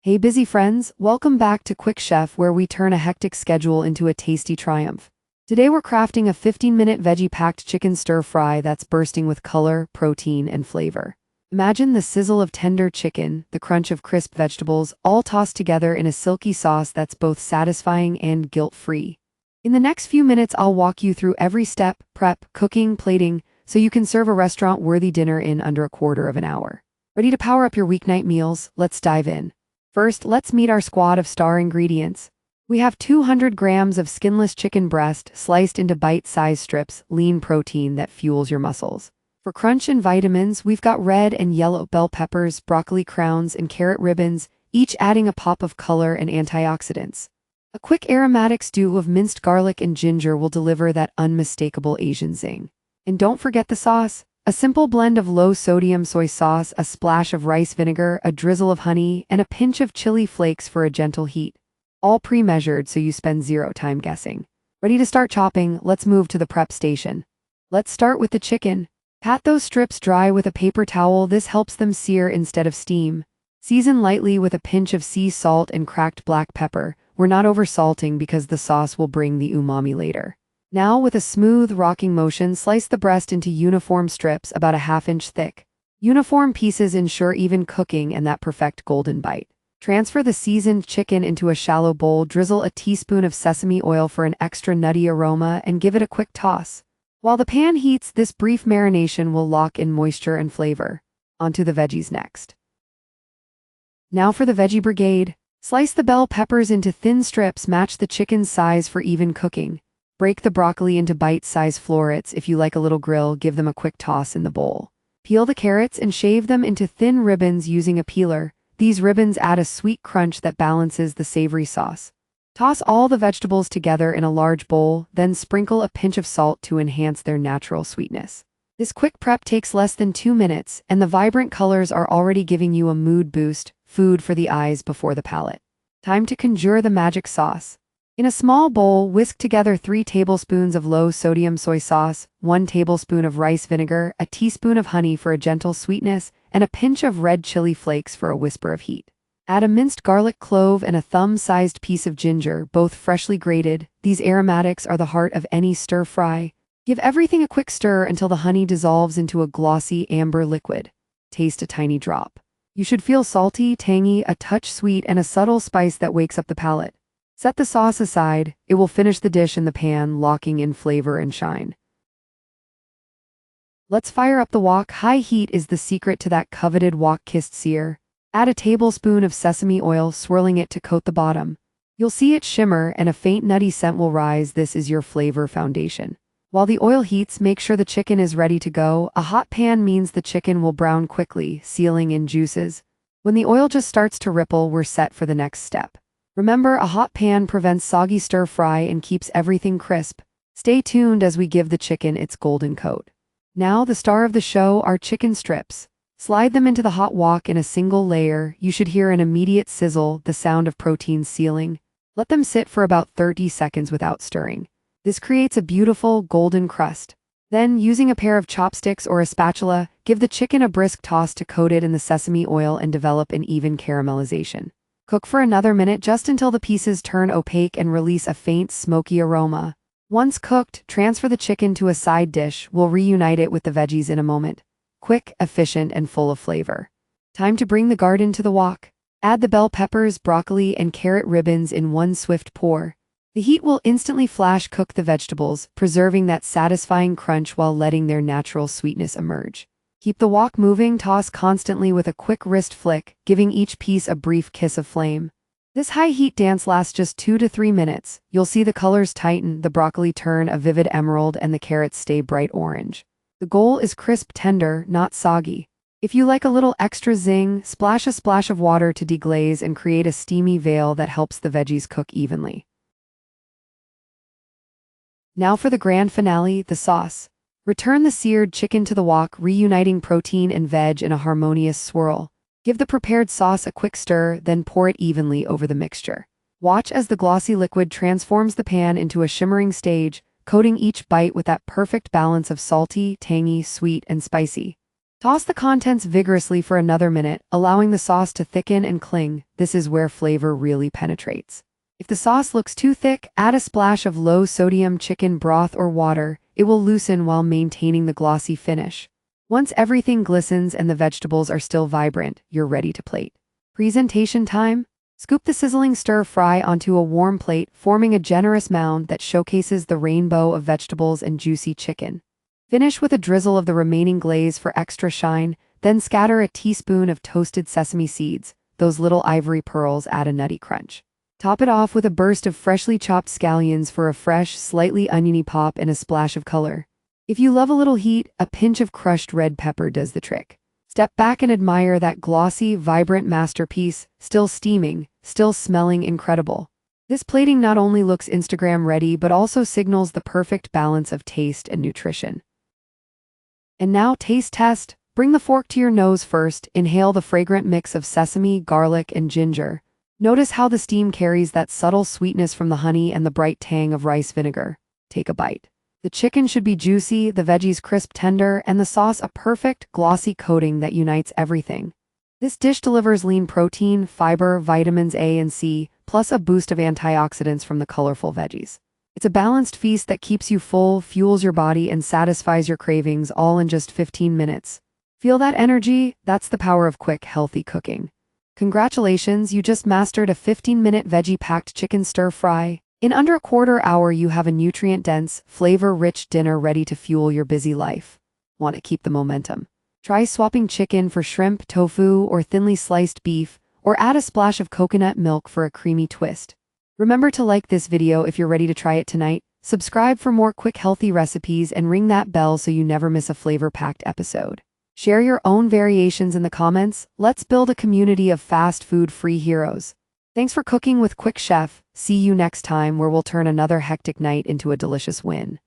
Hey busy friends, welcome back to Quick Chef where we turn a hectic schedule into a tasty triumph. Today we're crafting a 15-minute veggie-packed chicken stir-fry that's bursting with color, protein, and flavor. Imagine the sizzle of tender chicken, the crunch of crisp vegetables, all tossed together in a silky sauce that's both satisfying and guilt-free. In the next few minutes I'll walk you through every step, prep, cooking, plating, so you can serve a restaurant-worthy dinner in under a quarter of an hour. Ready to power up your weeknight meals? Let's dive in. First, let's meet our squad of star ingredients. We have 200 grams of skinless chicken breast sliced into bite-sized strips, lean protein that fuels your muscles. For crunch and vitamins, we've got red and yellow bell peppers, broccoli crowns, and carrot ribbons, each adding a pop of color and antioxidants. A quick aromatic stew of minced garlic and ginger will deliver that unmistakable Asian zing. And don't forget the sauce. A simple blend of low-sodium soy sauce, a splash of rice vinegar, a drizzle of honey, and a pinch of chili flakes for a gentle heat. All pre-measured so you spend zero time guessing. Ready to start chopping? Let's move to the prep station. Let's start with the chicken. Pat those strips dry with a paper towel. This helps them sear instead of steam. Season lightly with a pinch of sea salt and cracked black pepper. We're not over-salting because the sauce will bring the umami later. Now, with a smooth, rocking motion, slice the breast into uniform strips about a half-inch thick. Uniform pieces ensure even cooking and that perfect golden bite. Transfer the seasoned chicken into a shallow bowl, drizzle a teaspoon of sesame oil for an extra nutty aroma, and give it a quick toss. While the pan heats, this brief marination will lock in moisture and flavor. Onto the veggies next. Now for the veggie brigade. Slice the bell peppers into thin strips, match the chicken's size for even cooking. Break the broccoli into bite-sized florets. If you like a little grill, give them a quick toss in the bowl. Peel the carrots and shave them into thin ribbons using a peeler. These ribbons add a sweet crunch that balances the savory sauce. Toss all the vegetables together in a large bowl, then sprinkle a pinch of salt to enhance their natural sweetness. This quick prep takes less than 2 minutes, and the vibrant colors are already giving you a mood boost, food for the eyes before the palate. Time to conjure the magic sauce. In a small bowl, whisk together 3 tablespoons of low-sodium soy sauce, 1 tablespoon of rice vinegar, a teaspoon of honey for a gentle sweetness, and a pinch of red chili flakes for a whisper of heat. Add a minced garlic clove and a thumb-sized piece of ginger, both freshly grated. These aromatics are the heart of any stir-fry. Give everything a quick stir until the honey dissolves into a glossy amber liquid. Taste a tiny drop. You should feel salty, tangy, a touch sweet, and a subtle spice that wakes up the palate. Set the sauce aside. It will finish the dish in the pan, locking in flavor and shine. Let's fire up the wok. High heat is the secret to that coveted wok-kissed sear. Add a tablespoon of sesame oil, swirling it to coat the bottom. You'll see it shimmer and a faint nutty scent will rise. This is your flavor foundation. While the oil heats, make sure the chicken is ready to go. A hot pan means the chicken will brown quickly, sealing in juices. When the oil just starts to ripple, we're set for the next step. Remember, a hot pan prevents soggy stir-fry and keeps everything crisp. Stay tuned as we give the chicken its golden coat. Now, the star of the show, our chicken strips. Slide them into the hot wok in a single layer. You should hear an immediate sizzle, the sound of protein sealing. Let them sit for about 30 seconds without stirring. This creates a beautiful, golden crust. Then, using a pair of chopsticks or a spatula, give the chicken a brisk toss to coat it in the sesame oil and develop an even caramelization. Cook for another minute just until the pieces turn opaque and release a faint, smoky aroma. Once cooked, transfer the chicken to a side dish. We'll reunite it with the veggies in a moment. Quick, efficient, and full of flavor. Time to bring the garden to the wok. Add the bell peppers, broccoli, and carrot ribbons in one swift pour. The heat will instantly flash cook the vegetables, preserving that satisfying crunch while letting their natural sweetness emerge. Keep the wok moving, toss constantly with a quick wrist flick, giving each piece a brief kiss of flame. This high-heat dance lasts just 2 to 3 minutes. You'll see the colors tighten, the broccoli turn a vivid emerald, and the carrots stay bright orange. The goal is crisp, tender, not soggy. If you like a little extra zing, splash a splash of water to deglaze and create a steamy veil that helps the veggies cook evenly. Now for the grand finale, the sauce. Return the seared chicken to the wok, reuniting protein and veg in a harmonious swirl. Give the prepared sauce a quick stir, then pour it evenly over the mixture. Watch as the glossy liquid transforms the pan into a shimmering stage, coating each bite with that perfect balance of salty, tangy, sweet, and spicy. Toss the contents vigorously for another minute, allowing the sauce to thicken and cling. This is where flavor really penetrates. If the sauce looks too thick, add a splash of low-sodium chicken broth or water. It will loosen while maintaining the glossy finish. Once everything glistens and the vegetables are still vibrant, you're ready to plate. Presentation time. Scoop the sizzling stir-fry onto a warm plate, forming a generous mound that showcases the rainbow of vegetables and juicy chicken. Finish with a drizzle of the remaining glaze for extra shine, then scatter a teaspoon of toasted sesame seeds. Those little ivory pearls add a nutty crunch. Top it off with a burst of freshly chopped scallions for a fresh, slightly oniony pop and a splash of color. If you love a little heat, a pinch of crushed red pepper does the trick. Step back and admire that glossy, vibrant masterpiece, still steaming, still smelling incredible. This plating not only looks Instagram ready but also signals the perfect balance of taste and nutrition. And now, taste test. Bring the fork to your nose first. Inhale the fragrant mix of sesame, garlic, and ginger. Notice how the steam carries that subtle sweetness from the honey and the bright tang of rice vinegar. Take a bite. The chicken should be juicy, the veggies crisp tender, and the sauce a perfect, glossy coating that unites everything. This dish delivers lean protein, fiber, vitamins A and C, plus a boost of antioxidants from the colorful veggies. It's a balanced feast that keeps you full, fuels your body, and satisfies your cravings all in just 15 minutes. Feel that energy? That's the power of quick, healthy cooking. Congratulations, you just mastered a 15-minute veggie-packed chicken stir-fry. In under a quarter hour, you have a nutrient-dense, flavor-rich dinner ready to fuel your busy life. Want to keep the momentum? Try swapping chicken for shrimp, tofu, or thinly sliced beef, or add a splash of coconut milk for a creamy twist. Remember to like this video if you're ready to try it tonight, subscribe for more quick healthy recipes, and ring that bell so you never miss a flavor-packed episode. Share your own variations in the comments. Let's build a community of fast food-free heroes. Thanks for cooking with Quick Chef. See you next time where we'll turn another hectic night into a delicious win.